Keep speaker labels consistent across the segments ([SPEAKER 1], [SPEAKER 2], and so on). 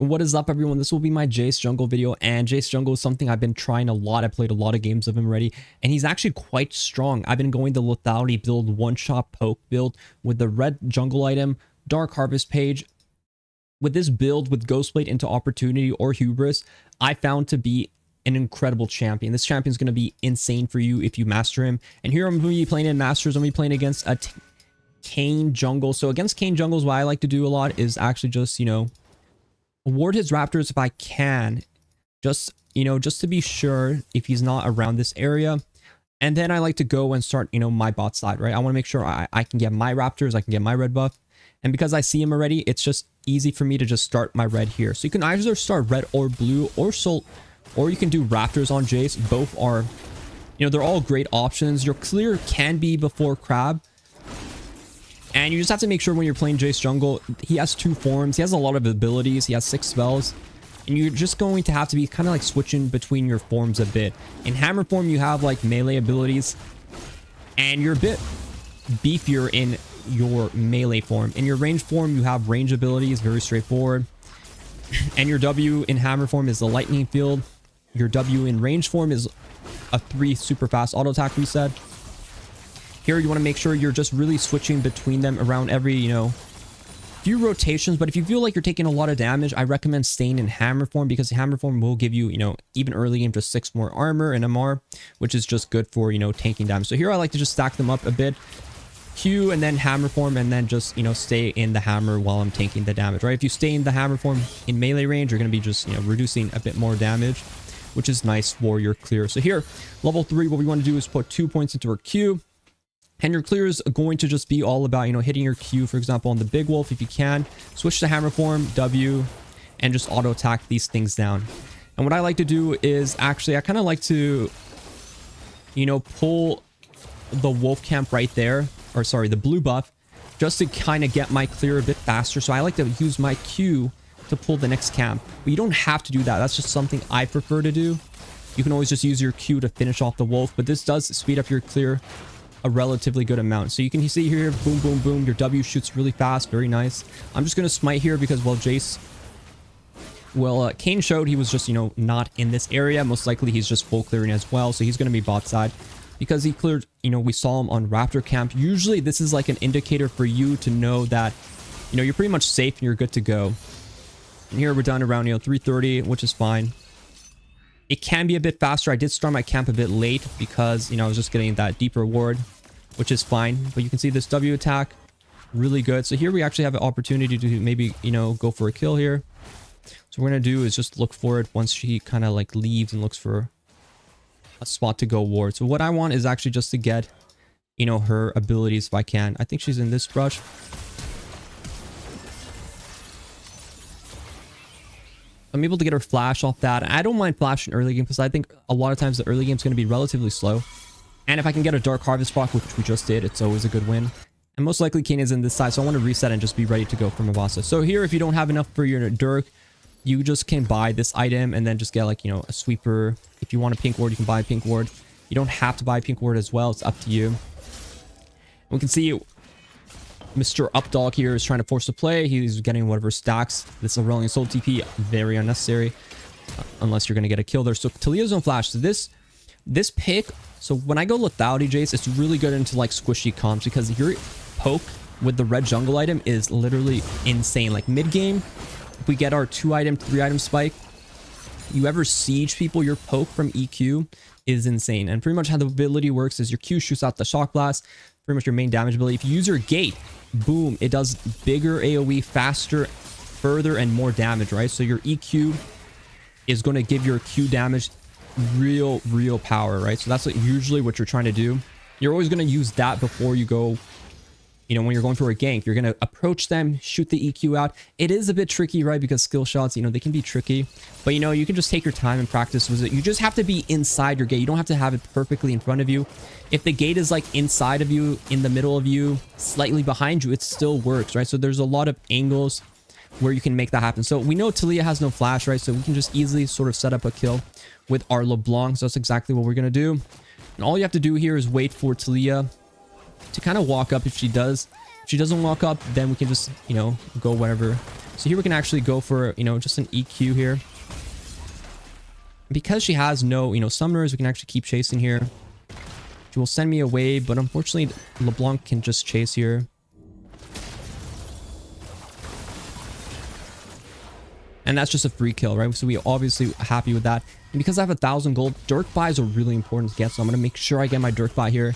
[SPEAKER 1] What is up, everyone? This will be my Jayce jungle video, and Jayce jungle is something I've been trying a lot. I played a lot of games of him already, and he's actually quite strong. I've been going the lethality build, one-shot poke build with the red jungle item, dark harvest page. With this build, with Ghostblade into opportunity or hubris, I found to be an incredible champion. This champion is going to be insane for you if you master him. And here I'm going to be playing in Masters. I'm going to be playing against a Kayn jungle. So against Kayn jungles, what I like to do a lot is actually just, ward his raptors if I can, just to be sure if he's not around this area. And then I like to go and start my bot side, right? I want to make sure I can get my raptors, I can get my red buff. And because I see him already, it's just easy for me to just start my red here. So you can either start red or blue or soul, or you can do raptors on Jayce. Both are, they're all great options. Your clear can be before crab. And you just have to make sure when you're playing Jayce jungle, he has 2 forms. He has a lot of abilities. He has 6 spells. And you're just going to have to be kind of like switching between your forms a bit. In hammer form, you have like melee abilities. And you're a bit beefier in your melee form. In your range form, you have range abilities. Very straightforward. And your W in hammer form is the lightning field. Your W in range form is a 3 super fast auto attack reset. Here you want to make sure you're just really switching between them around every, few rotations. But if you feel like you're taking a lot of damage, I recommend staying in hammer form, because hammer form will give you, even early game, just 6 more armor and MR, which is just good for, tanking damage. So here I like to just stack them up a bit. Q and then hammer form, and then just, stay in the hammer while I'm taking the damage, right? If you stay in the hammer form in melee range, you're going to be just, reducing a bit more damage, which is nice for your clear. So here, level 3, what we want to do is put 2 points into our Q. And your clear is going to just be all about, hitting your Q, for example, on the big wolf if you can. Switch to hammer form, W, and just auto attack these things down. And what I like to do is actually, I kind of like to, pull the wolf camp right there, or sorry, the blue buff, just to kind of get my clear a bit faster. So I like to use my Q to pull the next camp. But you don't have to do that. That's just something I prefer to do. You can always just use your Q to finish off the wolf, but this does speed up your clear a relatively good amount. So you can see here, boom, boom, boom. Your W shoots really fast. Very nice. I'm just going to smite here because, well, Jayce, Kayn showed he was just, not in this area. Most likely he's just full clearing as well. So he's going to be bot side because he cleared, we saw him on Raptor camp. Usually this is like an indicator for you to know that, you're pretty much safe and you're good to go. And here we're done around, 3:30, which is fine. It can be a bit faster. I did start my camp a bit late because, I was just getting that deeper ward, which is fine. But you can see this W attack, really good. So here we actually have an opportunity to maybe, go for a kill here. So what we're going to do is just look for it once she kind of like leaves and looks for a spot to go ward. So what I want is actually just to get, her abilities if I can. I think she's in this brush. I'm able to get her flash off that. I don't mind flashing early game because I think a lot of times the early game is going to be relatively slow. And if I can get a dark harvest proc, which we just did, it's always a good win. And most likely Kayn is in this side, so I want to reset and just be ready to go for Mavasa. So here, if you don't have enough for your Dirk, you just can buy this item and then just get like, a sweeper. If you want a pink ward, you can buy a pink ward. You don't have to buy a pink ward as well. It's up to you. And we can see Mr. Updog here is trying to force the play. He's getting whatever stacks. This is a rolling soul TP, very unnecessary, unless you're going to get a kill there. So Talia's on flash. So this pick, so when I go lethality Jayce, it's really good into like squishy comps because your poke with the red jungle item is literally insane. Like mid game, if we get our 2-item, 3-item spike, you ever siege people, your poke from EQ is insane. And pretty much how the ability works is your Q shoots out the shock blast, pretty much your main damage ability. If you use your gate, boom, it does bigger AoE, faster, further, and more damage, right? So your EQ is going to give your Q damage real power, right? So that's usually what you're trying to do. You're always going to use that before you go, when you're going for a gank. You're going to approach them, shoot the EQ out. It is a bit tricky, right? Because skill shots, they can be tricky. But, you can just take your time and practice with it. You just have to be inside your gate. You don't have to have it perfectly in front of you. If the gate is like inside of you, in the middle of you, slightly behind you, it still works, right? So there's a lot of angles where you can make that happen. So we know Talia has no flash, right? So we can just easily sort of set up a kill with our LeBlanc. So that's exactly what we're going to do. And all you have to do here is wait for Talia to kind of walk up. If she does, if she doesn't walk up, then we can just, go whatever So here we can actually go for, you know, just an EQ here. Because she has no, you know, summoners, we can actually keep chasing here. She will send me away, but unfortunately, LeBlanc can just chase here. And that's just a free kill, right? So we're obviously happy with that. And because I have 1,000 gold, Dirk buys are really important to get. So I'm going to make sure I get my Dirk buy here.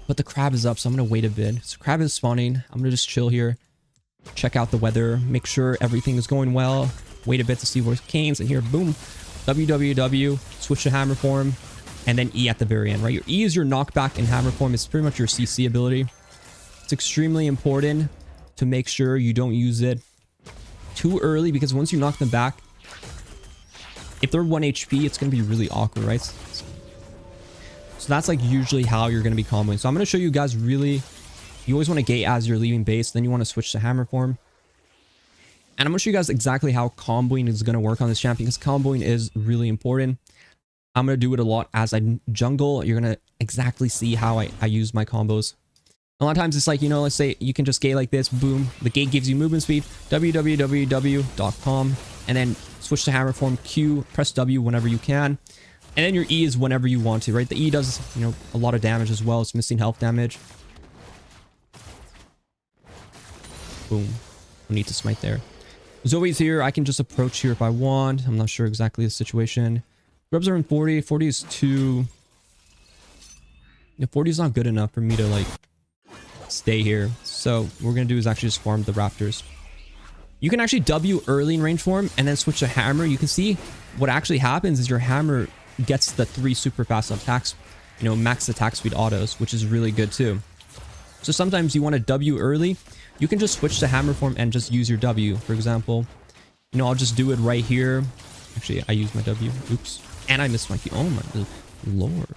[SPEAKER 1] But the crab is up, so I'm going to wait a bit. So crab is spawning. I'm going to just chill here. Check out the weather. Make sure everything is going well. Wait a bit to see where's Canes. And here, boom. WWW. Switch to hammer form. And then E at the very end, right? Your E is your knockback, and hammer form is pretty much your CC ability. It's extremely important to make sure you don't use it too early, because once you knock them back, if they're 1 HP, it's going to be really awkward, right? So that's like usually how you're going to be comboing. So I'm going to show you guys really, you always want to gate as you're leaving base, then you want to switch to hammer form. And I'm going to show you guys exactly how comboing is going to work on this champion, because comboing is really important. I'm going to do it a lot as I jungle. You're going to exactly see how I use my combos. A lot of times it's like, you know, let's say you can just gate like this, boom. The gate gives you movement speed, www.com, and then switch to hammer form, Q, press W whenever you can. And then your E is whenever you want to, right? The E does, you know, a lot of damage as well. It's missing health damage. Boom. No need to smite there. Zoe's here. I can just approach here if I want. I'm not sure exactly the situation. Grubs are in 40. 40 is too... Yeah, 40 is not good enough for me to, like, stay here. So what we're going to do is actually just farm the raptors. You can actually W early in range form and then switch to hammer. You can see what actually happens is your hammer gets the 3 super fast attacks, you know, max attack speed autos, which is really good too. So sometimes you want to W early. You can just switch to hammer form and just use your W. For example, you know, I'll just do it right here. Actually, I used my W. Oops. And I missed my Q. Oh my lord.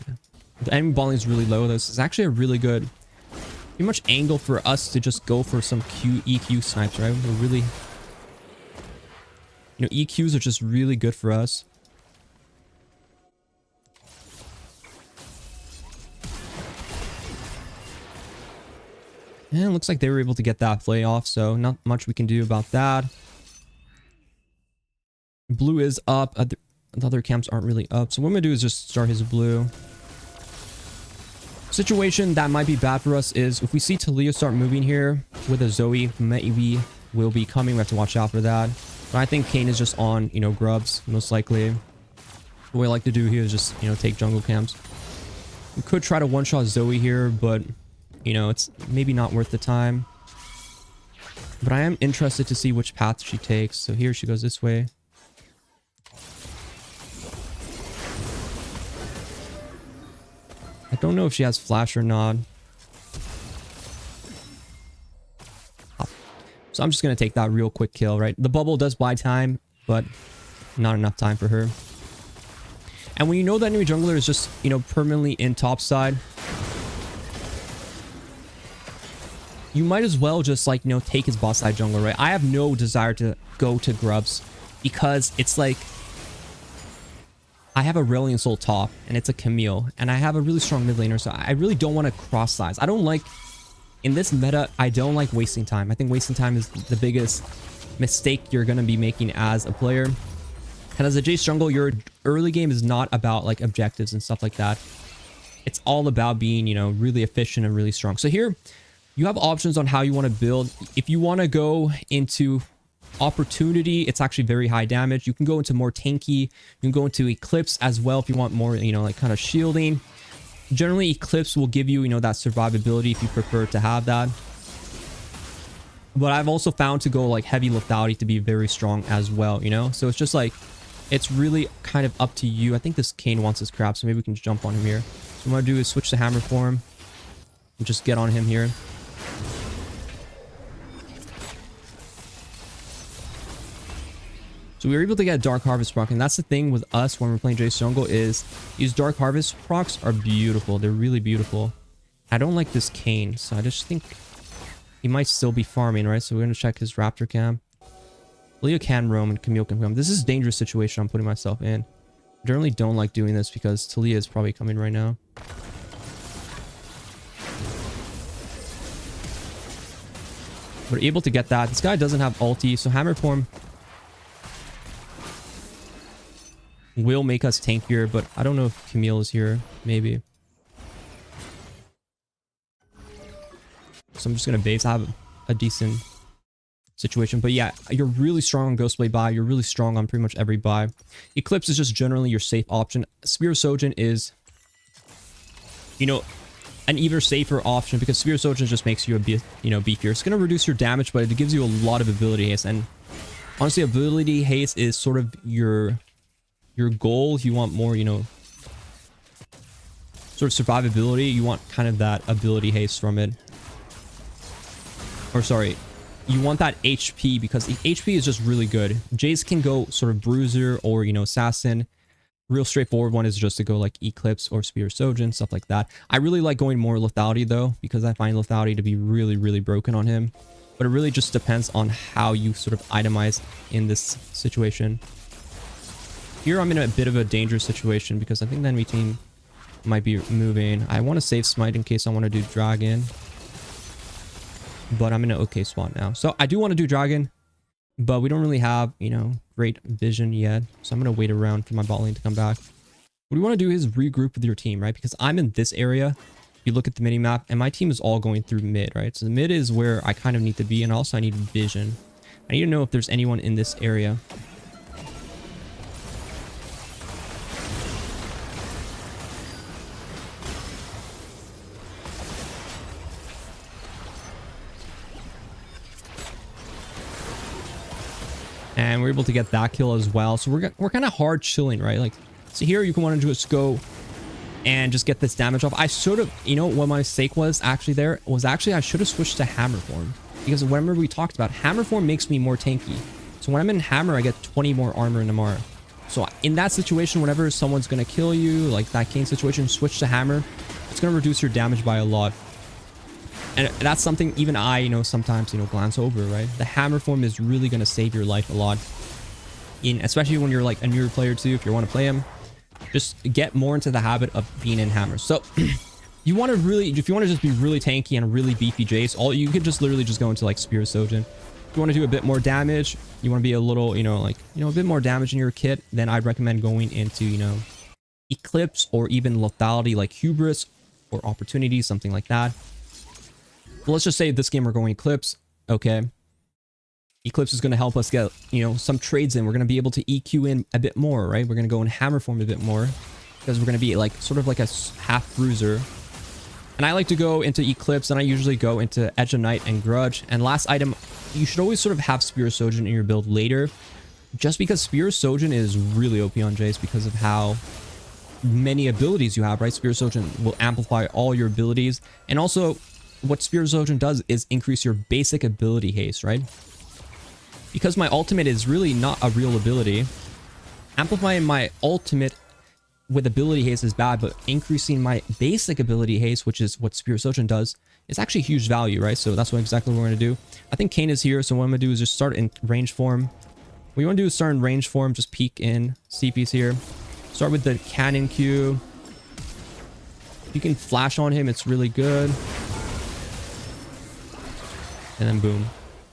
[SPEAKER 1] The enemy balling is really low. This is actually a really good, pretty much angle for us to just go for some EQ snipes, right? We're really, you know, EQs are just really good for us. And it looks like they were able to get that play off, so not much we can do about that. Blue is up. The other camps aren't really up, so what I'm gonna do is just start his blue. Situation that might be bad for us is if we see Talia start moving here with a Zoe, maybe will be coming. We have to watch out for that. But I think Kane is just on, you know, grubs, most likely. What I like to do here is just, you know, take jungle camps. We could try to one-shot Zoe here, but, you know, it's maybe not worth the time. But I am interested to see which path she takes. So here she goes this way. I don't know if she has flash or not. So I'm just going to take that real quick kill, right? The bubble does buy time, but not enough time for her. And when you know that enemy jungler is just, you know, permanently in top side, you might as well just, like, you know, take his bot side jungler, right? I have no desire to go to grubs because it's like I have a Reliant Soul top and it's a Camille and I have a really strong mid laner, so I really don't want to cross sides. I don't like, in this meta, I don't like wasting time. I think wasting time is the biggest mistake you're going to be making as a player. And as a Jayce jungle, your early game is not about like objectives and stuff like that. It's all about being, you know, really efficient and really strong. So here you have options on how you want to build. If you want to go into opportunity, it's actually very high damage. You can go into more tanky. You can go into Eclipse as well if you want more, you know, like kind of shielding. Generally, Eclipse will give you, you know, that survivability if you prefer to have that. But I've also found to go like heavy lethality to be very strong as well, you know? So it's just like, it's really kind of up to you. I think this Kane wants his crab, so maybe we can jump on him here. So what I'm going to do is switch to hammer form and just get on him here. So we were able to get Dark Harvest proc, and that's the thing with us when we're playing Jayce jungle is these Dark Harvest procs are beautiful. They're really beautiful. I don't like this Kane, so I just think he might still be farming, right? So we're going to check his Raptor camp. Leo can roam and Camille can roam. This is a dangerous situation I'm putting myself in. I generally don't like doing this because Talia is probably coming right now. We're able to get that. This guy doesn't have ulti, so hammer form will make us tankier, but I don't know if Camille is here. Maybe. So I'm just gonna base. I have a decent situation, but yeah, you're really strong on Ghostblade buy. You're really strong on pretty much every buy. Eclipse is just generally your safe option. Spear Sojin is, you know, an even safer option because Spear Sojin just makes you a bit, you know, beefier. It's gonna reduce your damage, but it gives you a lot of ability haste. And honestly, ability haste is sort of your goal. If you want more, you know, sort of survivability, you want kind of that ability haste from it. Or sorry, you want that HP because the HP is just really good. Jayce can go sort of bruiser or, you know, assassin. Real straightforward one is just to go like Eclipse or Spear Sojin, stuff like that. I really like going more lethality though, because I find lethality to be really, really broken on him. But it really just depends on how you sort of itemize in this situation. Here I'm in a bit of a dangerous situation because I think the enemy team might be moving. I want to save Smite in case I want to do Dragon. But I'm in an okay spot now. So I do want to do Dragon, but we don't really have, you know, great vision yet. So I'm going to wait around for my bot lane to come back. What you want to do is regroup with your team, right? Because I'm in this area. You look at the mini map and my team is all going through mid, right? So the mid is where I kind of need to be. And also I need vision. I need to know if there's anyone in this area. And we're able to get that kill as well. So we're kind of hard chilling, right? Like, so here you can want to just go and just get this damage off. I sort of, you know, what my mistake was actually there was actually I should have switched to hammer form. Because remember we talked about hammer form makes me more tanky. So when I'm in hammer, I get 20 more armor in Amara. So in that situation, whenever someone's going to kill you, like that Kane situation, switch to hammer. It's going to reduce your damage by a lot. And that's something even I, you know, sometimes, you know, glance over, right? The hammer form is really going to save your life a lot. Especially when you're like a newer player too, if you want to play him. Just get more into the habit of being in hammer. So you want to really, if you want to just be really tanky and really beefy Jayce, you could just literally just go into like Spear Sojin. If you want to do a bit more damage, you want to be a little, you know, like, you know, a bit more damage in your kit, then I'd recommend going into, you know, Eclipse or even lethality like Hubris or Opportunity, something like that. Well, let's just say this game we're going Eclipse. Okay. Eclipse is going to help us get, you know, some trades in. We're going to be able to EQ in a bit more, right? We're going to go in hammer form a bit more because we're going to be like sort of like a half bruiser. And I like to go into Eclipse and I usually go into Edge of Night and Grudge. And last item, you should always sort of have Spear Sojin in your build later, just because Spear Sojin is really OP on Jayce because of how many abilities you have, right? Spear Sojin will amplify all your abilities. And also, what Spear Sojin does is increase your basic ability haste, right? Because my ultimate is really not a real ability, amplifying my ultimate with ability haste is bad, but increasing my basic ability haste, which is what Spear Sojin does, is actually huge value, right? So that's exactly what we're going to do. I think Kane is here, so what I'm going to do is just start in range form. What you want to do is start in range form, just peek in, CP's here. Start with the cannon Q. If you can flash on him, it's really good. And then boom.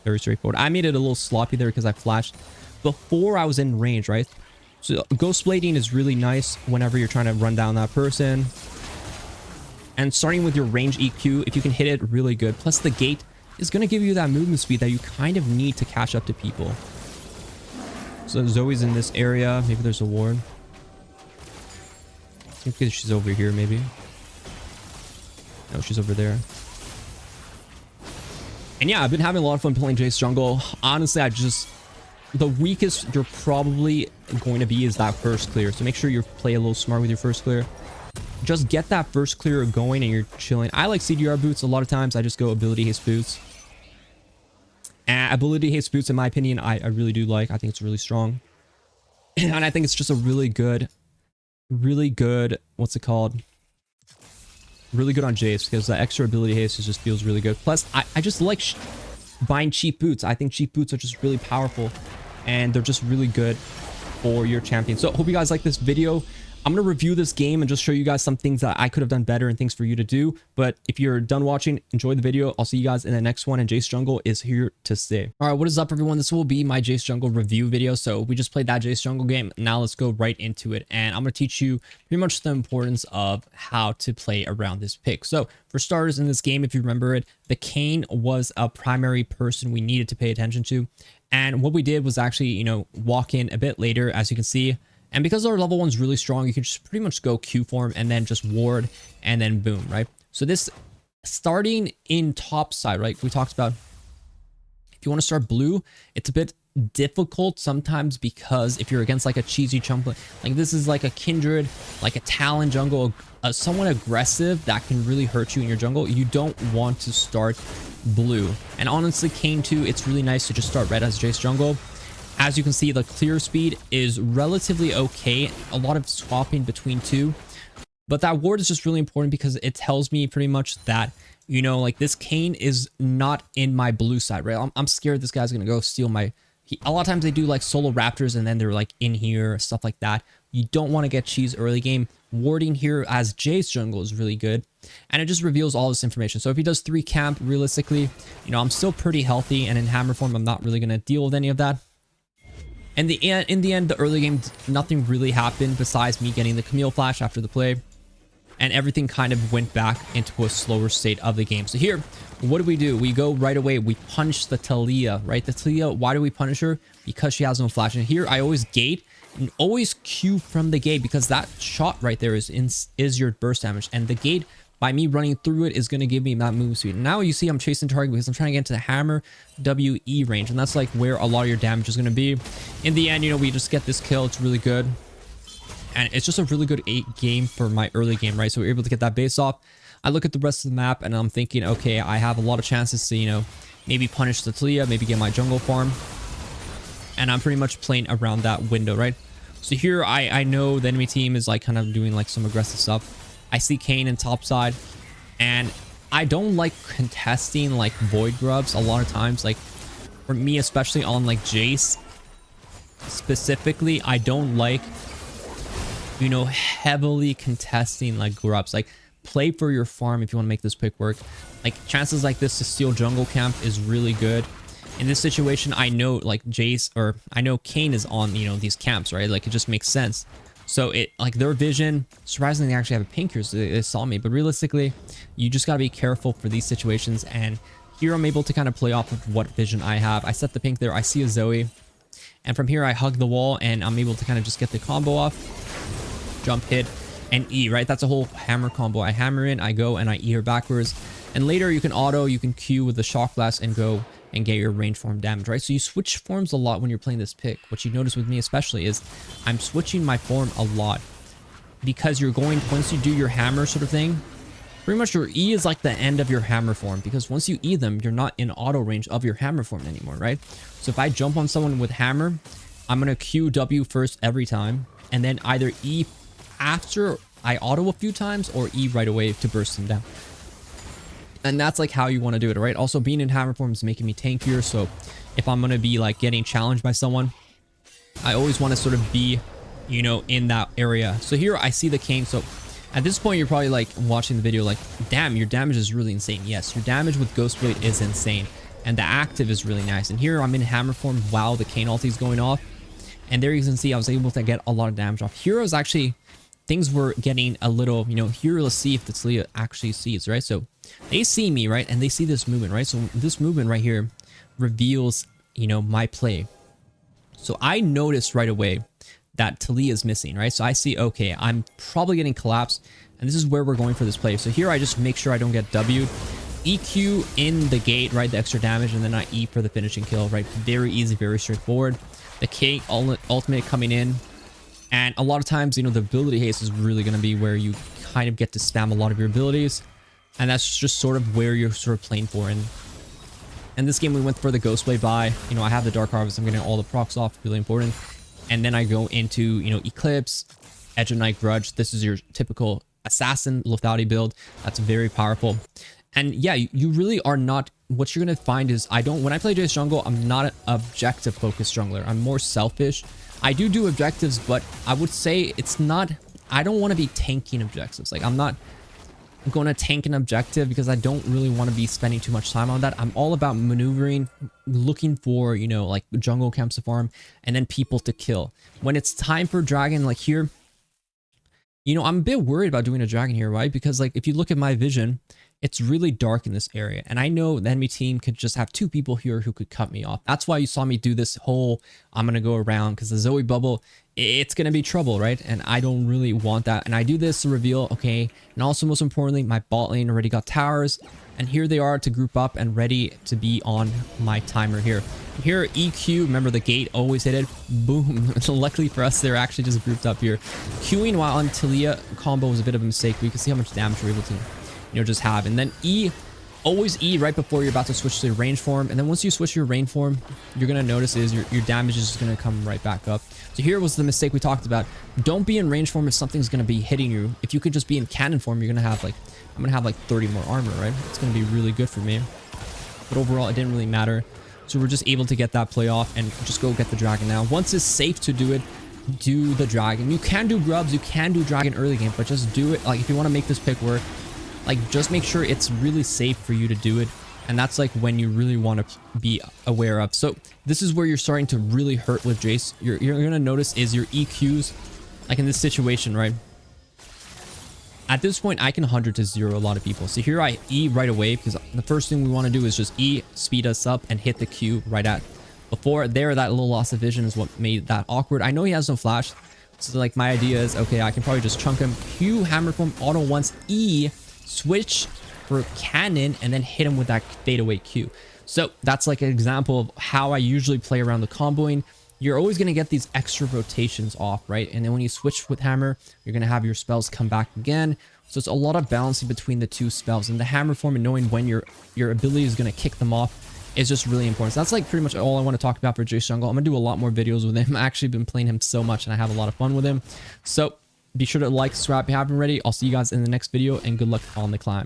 [SPEAKER 1] Very straightforward. I made it a little sloppy there because I flashed before I was in range, right? So ghost blading is really nice whenever you're trying to run down that person. And starting with your range EQ, if you can hit it, really good. Plus the gate is going to give you that movement speed that you kind of need to catch up to people. So Zoe's in this area. Maybe there's a ward. I think she's over here, maybe. No, she's over there. And yeah, I've been having a lot of fun playing Jayce jungle. Honestly, the weakest you're probably going to be is that first clear. So make sure you play a little smart with your first clear. Just get that first clear going and you're chilling. I like CDR boots. A lot of times I just go ability haste boots. And ability haste boots, in my opinion, I really do like. I think it's really strong. And I think it's just a really good, what's it called? Really good on Jayce because the extra ability haste just feels really good. Plus, I just like buying cheap boots. I think cheap boots are just really powerful and they're just really good for your champion. So hope you guys like this video. I'm going to review this game and just show you guys some things that I could have done better and things for you to do. But if you're done watching, enjoy the video. I'll see you guys in the next one, and Jayce Jungle is here to stay. All right, what is up, everyone? This will be my Jayce Jungle review video. So we just played that Jayce Jungle game. Now let's go right into it. And I'm going to teach you pretty much the importance of how to play around this pick. So for starters, in this game, if you remember it, the Kayn was a primary person we needed to pay attention to. And what we did was actually, walk in a bit later, as you can see. And because our level 1's really strong, you can just pretty much go Q form and then just ward and then boom, right? So this starting in top side, right? We talked about if you want to start blue, it's a bit difficult sometimes because if you're against like a cheesy chunk, like this is like a Kindred, like a Talon jungle, someone aggressive that can really hurt you in your jungle, you don't want to start blue. And honestly, Kayn too, it's really nice to just start red as Jayce Jungle. As you can see, the clear speed is relatively okay. A lot of swapping between two. But that ward is just really important because it tells me pretty much that, like this Kayn is not in my blue side, right? I'm scared this guy's going to go steal my... a lot of times they do like solo raptors and then they're like in here, stuff like that. You don't want to get cheese early game. Warding here as Jayce Jungle is really good. And it just reveals all this information. So if he does 3 camp, realistically, I'm still pretty healthy. And in hammer form, I'm not really going to deal with any of that. And in the end, the early game, nothing really happened besides me getting the Camille flash after the play. And everything kind of went back into a slower state of the game. So here, what do? We go right away. We punish the Taliyah, right? The Taliyah, why do we punish her? Because she has no flash. And here, I always gate and always Q from the gate because that shot right there is your burst damage. And the gate, by me running through it, is going to give me that move speed. Now you see I'm chasing target because I'm trying to get into the hammer WE range. And that's like where a lot of your damage is going to be. In the end, we just get this kill. It's really good. And it's just a really good game for my early game, right? So we're able to get that base off. I look at the rest of the map and I'm thinking, okay, I have a lot of chances to, maybe punish the Taliyah, maybe get my jungle farm. And I'm pretty much playing around that window, right? So here I know the enemy team is like kind of doing like some aggressive stuff. I see Kayn in top side, and I don't like contesting like void grubs a lot of times. Like for me, especially on like Jayce specifically, I don't like, heavily contesting like grubs. Like play for your farm if you want to make this pick work. Like chances like this to steal jungle camp is really good. In this situation, I know like Jayce, or I know Kayn is on, these camps, right? Like it just makes sense. So it like their vision, surprisingly, they actually have a pink here, so they saw me. But realistically, you just got to be careful for these situations. And here I'm able to kind of play off of what vision I have. I set the pink there. I see a Zoe. And from here, I hug the wall and I'm able to kind of just get the combo off. Jump, hit, and E, right? That's a whole hammer combo. I hammer in, I go, and I E her backwards. And later you can auto, you can Q with the shock blast and go and get your range form damage, right? So you switch forms a lot when you're playing this pick. What you notice with me especially is I'm switching my form a lot because you're going, once you do your hammer sort of thing, pretty much your E is like the end of your hammer form, because once you E them, you're not in auto range of your hammer form anymore, right? So if I jump on someone with hammer, I'm going to Q W first every time, and then either E after I auto a few times or E right away to burst them down. And that's like how you want to do it, right? Also, being in hammer form is making me tankier. So if I'm going to be like getting challenged by someone, I always want to sort of be, in that area. So here I see the Kayn. So at this point, you're probably like watching the video like, damn, your damage is really insane. Yes, your damage with Ghostblade is insane. And the active is really nice. And here I'm in hammer form while the Kayn ulti is going off. And there you can see I was able to get a lot of damage off. Here was actually, things were getting a little, here let's see if the Taliyah actually sees, right? So they see me, right? And they see this movement, right? So this movement right here reveals, my play. So I noticed right away that Taliyah is missing, right? So I see, okay, I'm probably getting collapsed, and this is where we're going for this play. So here I just make sure I don't get W'd. EQ in the gate, right? The extra damage, and then I E for the finishing kill, right? Very easy, very straightforward. The K ultimate coming in. And a lot of times, the ability haste is really going to be where you kind of get to spam a lot of your abilities. And that's just sort of where you're sort of playing for. And this game, we went for the Ghostblade buy. I have the Dark Harvest. I'm getting all the procs off. Really important. And then I go into, Eclipse, Edge of Night Grudge. This is your typical assassin lethality build. That's very powerful. And yeah, you really are not... What you're going to find is when I play Jayce Jungle, I'm not an objective focused jungler. I'm more selfish. I do objectives, but I would say it's not I don't want to be tanking objectives. Like, I'm not going to tank an objective because I don't really want to be spending too much time on that. I'm all about maneuvering, looking for, you know, like jungle camps to farm and then people to kill. When it's time for dragon, like here, you know, I'm a bit worried about doing a dragon here, right? Because like, if you look at my vision, it's really dark in this area. And I know the enemy team could just have 2 people here who could cut me off. That's why you saw me do this whole, I'm going to go around, because the Zoe bubble, it's going to be trouble, right? And I don't really want that. And I do this to reveal, okay. And also most importantly, my bot lane already got towers. And here they are to group up and ready to be on my timer here. Here, EQ, remember the gate, always hit it. Boom. Luckily for us, they're actually just grouped up here. Queuing while on Talia combo was a bit of a mistake, but you can see how much damage we're able to, you know, just have. And then E, always E right before you're about to switch to rain form. And then once you switch your rain form, you're going to notice is your damage is just going to come right back up. So here was the mistake we talked about. Don't be in range form if something's going to be hitting you. If you could just be in cannon form, you're going to have like, I'm going to have like 30 more armor, right? It's going to be really good for me. But overall, it didn't really matter. So we're just able to get that play off and just go get the dragon now. Once it's safe to do it, do the dragon. You can do grubs, you can do dragon early game, but just do it. Like if you want to make this pick work, like just make sure it's really safe for you to do it. And that's like when you really want to be aware of. So this is where you're starting to really hurt with Jayce. You're going to notice is your EQs, like in this situation, right? At this point, I can 100 to 0 a lot of people. So here I E right away because the first thing we want to do is just E, speed us up and hit the Q right at. Before there, that little loss of vision is what made that awkward. I know he has no flash. So like my idea is, okay, I can probably just chunk him. Q, hammer form, auto once, E, switch for cannon, and then hit him with that fade away Q. So that's like an example of how I usually play around the comboing. You're always going to get these extra rotations off, right? And then when you switch with hammer, you're going to have your spells come back again. So it's a lot of balancing between the 2 spells, and the hammer form and knowing when your ability is going to kick them off is just really important. So that's like pretty much all I want to talk about for Jayce Jungle. I'm going to do a lot more videos with him. I've actually been playing him so much and I have a lot of fun with him. So be sure to like, subscribe if you haven't already. I'll see you guys in the next video and good luck on the climb.